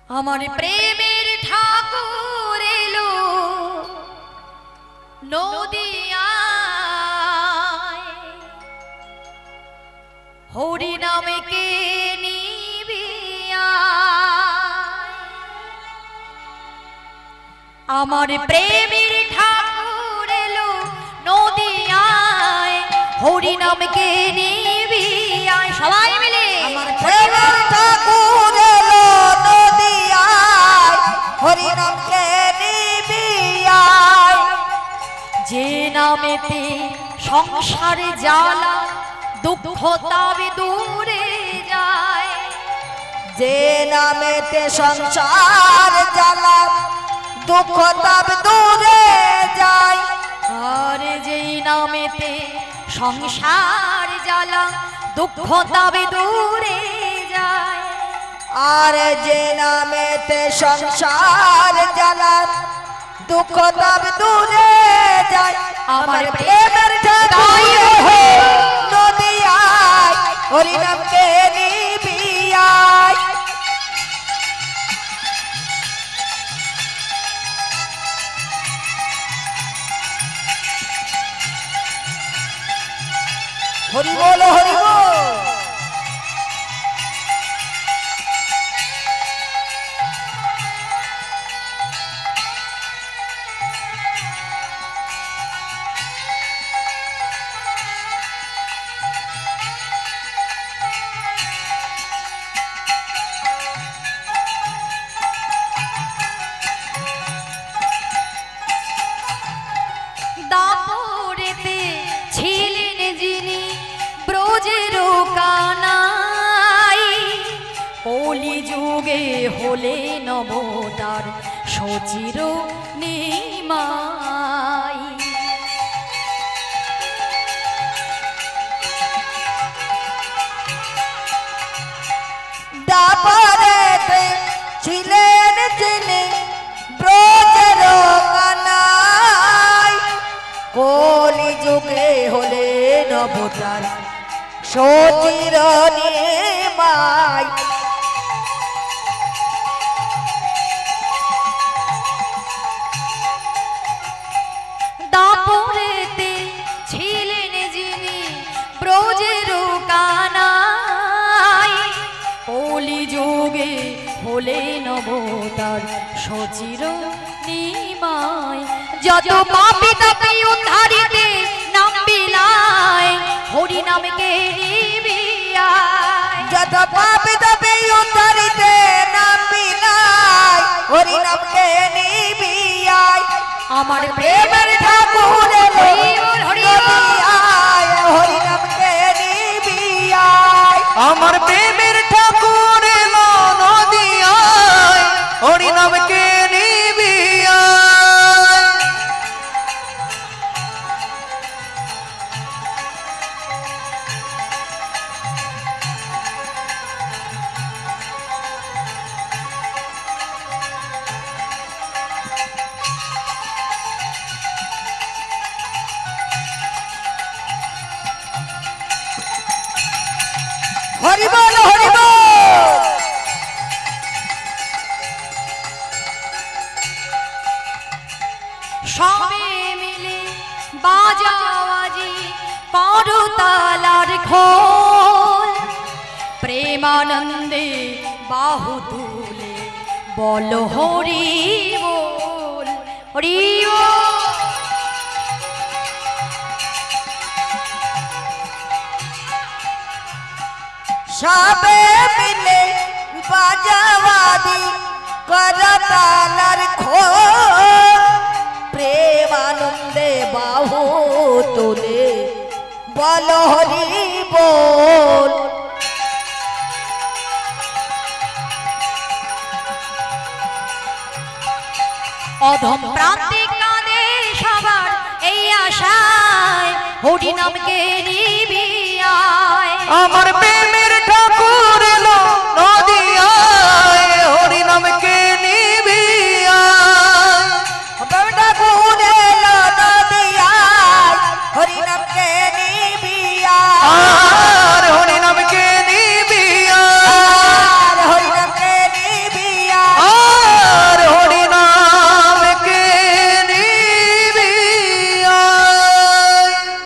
আমার প্রেমের ঠাকুর এলো নদিয়ায়, হরি নামে কে নিবি আয়। আমার প্রেমের ঠাকুর এলো নদিয়ায়, হরি নামে কে নিবি আয়। সবাই মিলে আমার প্রেমের ঠাকুর এলো নদিয়ায়, হরি নামকে নিবি আয়। যে নামেতে সংসারে জ্বালা দুঃখ তবে দূরে যায়, যে নামেতে সংসার জ্বালা দুঃখ তবে দূরে যায়। আর যেই নামেতে সংসার জ্বালা দুঃখ তবে দূরে যায়, আর যে নামেতে সংসার জ্বালা দুঃখ তবে দূরে যায়। আমার প্রেমের ঠাকুর নদিয়ায়, হরি নামকে নিবি আয়। হরি বল হরি বল। দাপরেতে ছিলেন যিনি ব্রজের কানাই, কলি যুগে হলেন অবতার সচির নিমাই। দাপরেতে ছিলেন যিনি ব্রজের কানাই, কলি যুগে হলেন অবতার সচির নিমাই। দাপরেতে ছিলেন যিনি ব্রজের কানাই, কলি যুগে হলেন অবতার সচির নিমাই। যত পাপী তাপী উদ্ধারিতে নাম বিলায়, হরি নামকে নিবি আয়। যত পাপী তাপী উদ্ধারিতে নাম বিলায়, হরি নামকে নিবি আয়। আমার প্রেমের ঠাকুর এলো হরি নদিয়ায়, হরি নামকে নিবি আয়। আমার প্রেমের ঠাকুর এলো নদিয়ায়, হরি নামকে নিবি আয়। হরি বল হরি বল। সবে মিলে বাজাবাজি করতালার খোল, প্রেমানন্দে বাহু তুলে বল হরি বল হরি বল। সবে মিলে বাজাবাদি করতালার খোল, প্রেমানন্দে বাহু তুলে বল হরি বল। অধম প্রান্তে কাঁদে সবার এই আশায়, হরি নামকে নিবি আয়। আমার প্রেমের